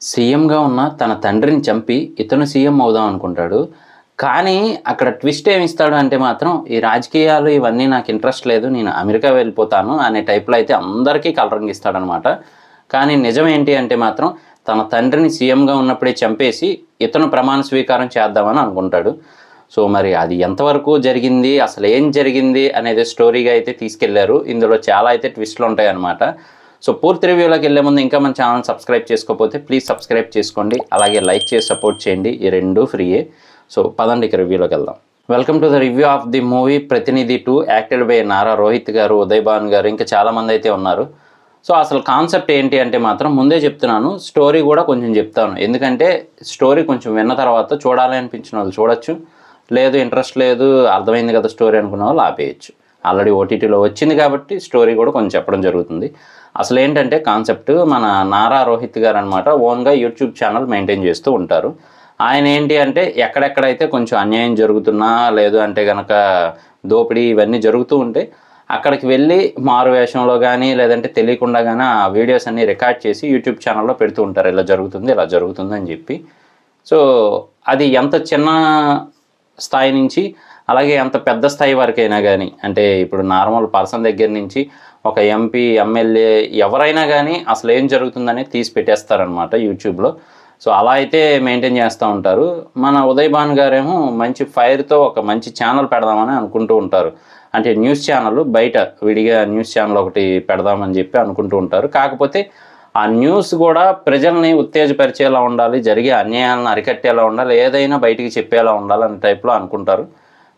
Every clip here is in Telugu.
సీఎంగా ఉన్న తన తండ్రిని చంపి ఇతను సీఎం అవుదాం అనుకుంటాడు. కానీ అక్కడ ట్విస్ట్ ఏమి ఇస్తాడు అంటే మాత్రం ఈ రాజకీయాలు ఇవన్నీ నాకు ఇంట్రెస్ట్ లేదు. నేను అమెరికా వెళ్ళిపోతాను అనే టైప్‌లో అయితే అందరికీ కలరింగ్ ఇస్తాడనమాట. కానీ నిజం ఏంటి అంటే మాత్రం తన తండ్రిని సీఎంగా ఉన్నప్పుడే చంపేసి ఇతను ప్రమాణ స్వీకారం చేద్దామని అనుకుంటాడు. సో మరి అది ఎంతవరకు జరిగింది? అసలు ఏం జరిగింది? అనేది స్టోరీగా అయితే తీసుకెళ్లారు. ఇందులో చాలా అయితే ట్విస్ట్‌లు ఉంటాయన్నమాట. సో పూర్తి రివ్యూలోకి వెళ్ళే ముందు ఇంకా మన ఛానల్ సబ్స్క్రైబ్ చేసుకోకపోతే ప్లీజ్ సబ్స్క్రైబ్ చేసుకోండి. అలాగే లైక్ చేసి సపోర్ట్ చేయండి. ఈ రెండు ఫ్రీయే. సో పదండి ఇక రివ్యూలోకి వెళ్దాం. Welcome to the review of the movie ప్రతినిధి 2 యాక్టెడ్ బై నారా రోహిత్ గారు, ఉదయ్ భాను గారు, ఇంకా చాలామంది అయితే ఉన్నారు. సో అసలు కాన్సెప్ట్ ఏంటి అంటే మాత్రం ముందే చెప్తున్నాను, స్టోరీ కూడా కొంచెం చెప్తాను. ఎందుకంటే స్టోరీ కొంచెం విన్న తర్వాత చూడాలి అనిపించిన వాళ్ళు చూడొచ్చు, లేదు ఇంట్రెస్ట్ లేదు అర్థమైంది కదా స్టోరీ అనుకున్న వాళ్ళు ఆపేయచ్చు. ఆల్రెడీ ఓటీటీలో వచ్చింది కాబట్టి స్టోరీ కూడా కొంచెం చెప్పడం జరుగుతుంది. అసలు ఏంటంటే కాన్సెప్ట్, మన నారా రోహిత్ గారు అనమాట ఓన్గా యూట్యూబ్ ఛానల్ మెయింటైన్ చేస్తూ ఉంటారు. ఆయన ఏంటి అంటే ఎక్కడెక్కడైతే కొంచెం అన్యాయం జరుగుతున్నా, లేదు అంటే కనుక దోపిడీ ఇవన్నీ జరుగుతూ ఉంటే అక్కడికి వెళ్ళి మారు వేషంలో కానీ లేదంటే తెలియకుండా కానీ ఆ వీడియోస్ అన్నీ రికార్డ్ చేసి యూట్యూబ్ ఛానల్లో పెడుతూ ఉంటారు. ఇలా జరుగుతుంది అని చెప్పి. సో అది ఎంత చిన్న స్థాయి నుంచి అలాగే అంత పెద్ద స్థాయి వరకైనా కానీ, అంటే ఇప్పుడు నార్మల్ పర్సన్ దగ్గర నుంచి ఒక ఎంపీ, ఎమ్మెల్యే ఎవరైనా కానీ అసలు ఏం జరుగుతుందని తీసి పెట్టేస్తారనమాట యూట్యూబ్లో. సో అలా అయితే మెయింటైన్ చేస్తూ ఉంటారు. మన ఉదయ్ భాను గారేమో మంచి ఫైర్తో ఒక మంచి ఛానల్ పెడదామని అనుకుంటూ ఉంటారు. అంటే న్యూస్ ఛానల్, బయట విడిగా న్యూస్ ఛానల్ ఒకటి పెడదామని చెప్పి అనుకుంటూ ఉంటారు. కాకపోతే ఆ న్యూస్ కూడా ప్రజల్ని ఉత్తేజపరిచేలా ఉండాలి, జరిగే అన్యాయాలను అరికట్టేలా ఉండాలి, ఏదైనా బయటికి చెప్పేలా ఉండాలి అనే టైప్లో అనుకుంటారు.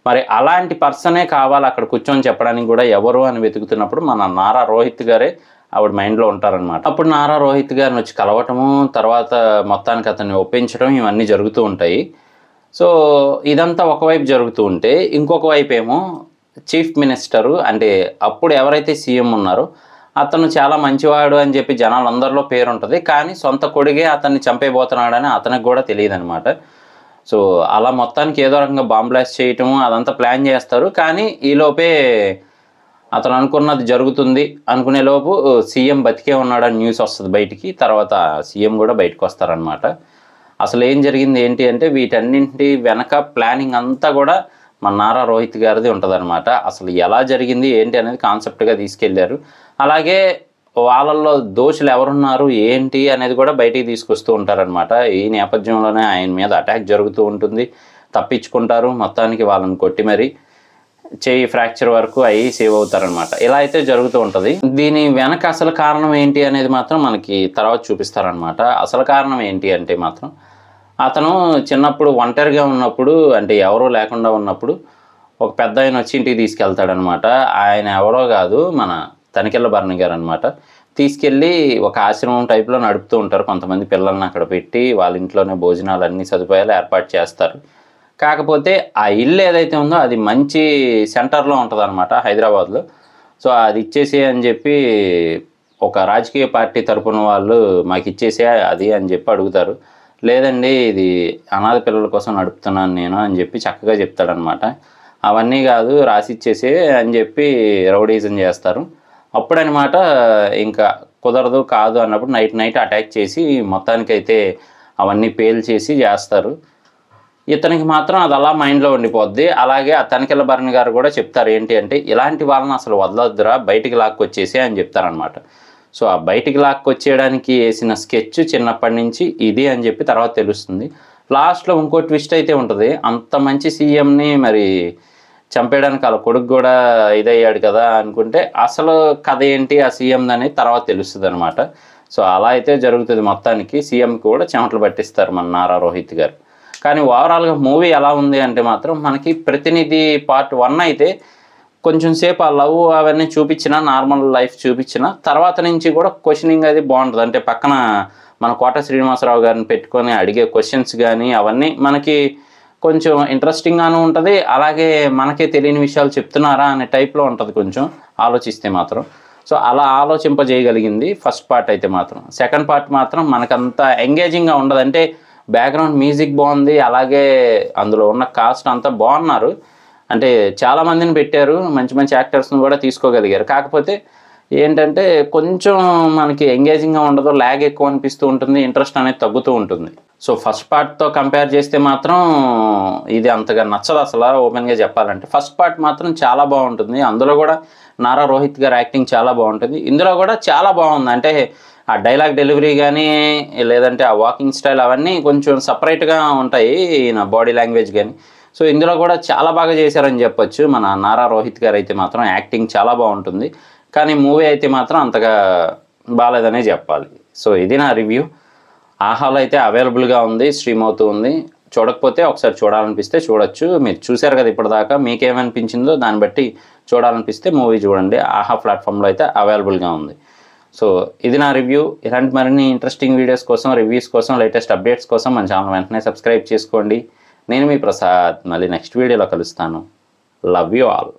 మరి అలాంటి పర్సనే కావాలి అక్కడ కూర్చొని చెప్పడానికి కూడా ఎవరు అని వెతుకుతున్నప్పుడు మన నారా రోహిత్ గారే ఆవిడ మైండ్లో ఉంటారనమాట. అప్పుడు నారా రోహిత్ గారిని వచ్చి కలవటము, తర్వాత మొత్తానికి అతన్ని ఒప్పించడం ఇవన్నీ జరుగుతూ ఉంటాయి. సో ఇదంతా ఒకవైపు జరుగుతూ ఉంటే ఇంకొక వైపు ఏమో చీఫ్ మినిస్టరు, అంటే అప్పుడు ఎవరైతే సీఎం ఉన్నారో అతను చాలా మంచివాడు అని చెప్పి జనాలందరిలో పేరు ఉంటుంది. కానీ సొంత కొడుగే అతన్ని చంపేయబోతున్నాడని అతనికి కూడా తెలియదు అనమాట. సో అలా మొత్తానికి ఏదో రకంగా బాంబ్ బ్లాస్ట్ చేయటము అదంతా ప్లాన్ చేస్తారు. కానీ ఈలోపే అతను అనుకున్నది జరుగుతుంది అనుకునే లోపు సీఎం బతికే ఉన్నాడని న్యూస్ వస్తుంది బయటికి. తర్వాత సీఎం కూడా బయటకు వస్తారనమాట. అసలు ఏం జరిగింది ఏంటి అంటే వీటన్నింటి వెనక ప్లానింగ్ అంతా కూడా మన నారా రోహిత్ గారిది ఉంటుందన్నమాట. అసలు ఎలా జరిగింది ఏంటి అనేది కాన్సెప్ట్గా తీసుకెళ్లారు. అలాగే వాళ్ళల్లో దోషులు ఎవరున్నారు ఏంటి అనేది కూడా బయటికి తీసుకొస్తూ ఉంటారనమాట. ఈ నేపథ్యంలోనే ఆయన మీద అటాక్ జరుగుతూ ఉంటుంది. తప్పించుకుంటారు, మొత్తానికి వాళ్ళని కొట్టి మరి చెయ్యి ఫ్రాక్చర్ వరకు అయ్యి సేవ్ అవుతారనమాట. ఇలా అయితే జరుగుతూ ఉంటుంది. దీని వెనక అసలు కారణం ఏంటి అనేది మాత్రం మనకి తర్వాత చూపిస్తారనమాట. అసలు కారణం ఏంటి అంటే మాత్రం అతను చిన్నప్పుడు ఒంటరిగా ఉన్నప్పుడు, అంటే ఎవరూ లేకుండా ఉన్నప్పుడు ఒక పెద్ద ఆయన వచ్చి ఇంటికి తీసుకెళ్తాడనమాట. ఆయన ఎవరో కాదు, మన తనికెళ్ళ భరణి గారు అనమాట. తీసుకెళ్ళి ఒక ఆశ్రమం టైప్లో నడుపుతూ ఉంటారు. కొంతమంది పిల్లల్ని అక్కడ పెట్టి వాళ్ళ ఇంట్లోనే భోజనాలు అన్ని సదుపాయాలు ఏర్పాటు చేస్తారు. కాకపోతే ఆ ఇల్లు ఏదైతే ఉందో అది మంచి సెంటర్లో ఉంటుంది అనమాట, హైదరాబాద్లో. సో అది ఇచ్చేసే అని చెప్పి ఒక రాజకీయ పార్టీ తరపున వాళ్ళు మాకు ఇచ్చేసే అది అని చెప్పి అడుగుతారు. లేదండి ఇది అనాథ పిల్లల కోసం నడుపుతున్నాను నేను అని చెప్పి చక్కగా చెప్తాడనమాట. అవన్నీ కాదు రాసిచ్చేసే అని చెప్పి రౌడీజం చేస్తారు. అప్పుడనమాట ఇంకా కుదరదు కాదు అన్నప్పుడు నైట్ అటాక్ చేసి మొత్తానికైతే అవన్నీ పేల్చేసి చేస్తారు. ఇతనికి మాత్రం అది అలా మైండ్లో ఉండిపోద్ది. అలాగే ఆ తనికెళ్ళ భరణి గారు కూడా చెప్తారు ఏంటి అంటే ఇలాంటి వాళ్ళని అసలు వదలొద్దురా, బయటికి లాక్కొచ్చేసి అని చెప్తారనమాట. సో ఆ బయటికి లాక్కొచ్చేయడానికి వేసిన స్కెచ్ చిన్నప్పటి నుంచి ఇది అని చెప్పి తర్వాత తెలుస్తుంది. లాస్ట్లో ఇంకో ట్విస్ట్ అయితే ఉంటుంది. అంత మంచి సీఎంని మరి చంపేయడానికి వాళ్ళ కొడుకు కూడా ఇదయ్యాడు కదా అనుకుంటే అసలు కథ ఏంటి ఆ సీఎంది అనేది తర్వాత తెలుస్తుంది అనమాట. సో అలా అయితే జరుగుతుంది. మొత్తానికి సీఎంకి కూడా చెమటలు పట్టిస్తారు మన నారా రోహిత్ గారు. కానీ ఓవరాల్గా మూవీ ఎలా ఉంది అంటే మాత్రం మనకి ప్రతినిధి పార్ట్ 1 అయితే కొంచెం సేపు ఆ లవ్ అవన్నీ చూపించిన, నార్మల్ లైఫ్ చూపించిన తర్వాత నుంచి కూడా క్వశ్చనింగ్ అది బాగుంటుంది. అంటే పక్కన మన కోట శ్రీనివాసరావు గారిని పెట్టుకొని అడిగే క్వశ్చన్స్ కానీ అవన్నీ మనకి కొంచెం ఇంట్రెస్టింగ్గాను ఉంటుంది. అలాగే మనకే తెలియని విషయాలు చెప్తున్నారా అనే టైప్లో ఉంటుంది కొంచెం ఆలోచిస్తే మాత్రం. సో అలా ఆలోచింపజేయగలిగింది ఫస్ట్ పార్ట్ అయితే మాత్రం. సెకండ్ పార్ట్ మాత్రం మనకంత ఎంగేజింగ్గా ఉండదు. అంటే బ్యాక్గ్రౌండ్ మ్యూజిక్ బాగుంది, అలాగే అందులో ఉన్న కాస్ట్ అంతా బాగున్నారు. అంటే చాలామందిని పెట్టారు, మంచి మంచి యాక్టర్స్ని కూడా తీసుకోగలిగారు. కాకపోతే ఏంటంటే కొంచెం మనకి ఎంగేజింగ్గా ఉండదు, ల్యాగ్ ఎక్కువ అనిపిస్తూ ఉంటుంది, ఇంట్రెస్ట్ అనేది తగ్గుతూ ఉంటుంది. సో ఫస్ట్ పార్ట్తో కంపేర్ చేస్తే మాత్రం ఇది అంతగా నచ్చదు అసలు, ఓపెన్గా చెప్పాలంటే. ఫస్ట్ పార్ట్ మాత్రం చాలా బాగుంటుంది, అందులో కూడా నారా రోహిత్ గారి యాక్టింగ్ చాలా బాగుంటుంది. ఇందులో కూడా చాలా బాగుంది, అంటే ఆ డైలాగ్ డెలివరీ కానీ లేదంటే ఆ వాకింగ్ స్టైల్ అవన్నీ కొంచెం సపరేట్గా ఉంటాయి, నా బాడీ లాంగ్వేజ్ కానీ. సో ఇందులో కూడా చాలా బాగా చేశారని చెప్పొచ్చు. మన నారా రోహిత్ గారు అయితే మాత్రం యాక్టింగ్ చాలా బాగుంటుంది, కానీ మూవీ అయితే మాత్రం అంతగా బాగాలేదనే చెప్పాలి. సో ఇది నా రివ్యూ. ఆహాలో అయితే అవైలబుల్గా ఉంది, స్ట్రీమ్ అవుతూ ఉంది. చూడకపోతే ఒకసారి చూడాలనిపిస్తే చూడొచ్చు. మీరు చూశారు కదా ఇప్పటిదాకా, మీకేమనిపించిందో దాన్ని బట్టి చూడాలనిపిస్తే మూవీ చూడండి. ఆహా ప్లాట్ఫామ్లో అయితే అవైలబుల్గా ఉంది. సో ఇది నా రివ్యూ. ఇలాంటి మరిన్ని ఇంట్రెస్టింగ్ వీడియోస్ కోసం, రివ్యూస్ కోసం, లేటెస్ట్ అప్డేట్స్ కోసం మన ఛానల్ వెంటనే సబ్స్క్రైబ్ చేసుకోండి. నేను మీ ప్రసాద్, మళ్ళీ నెక్స్ట్ వీడియోలో కలుస్తాను. Love you all.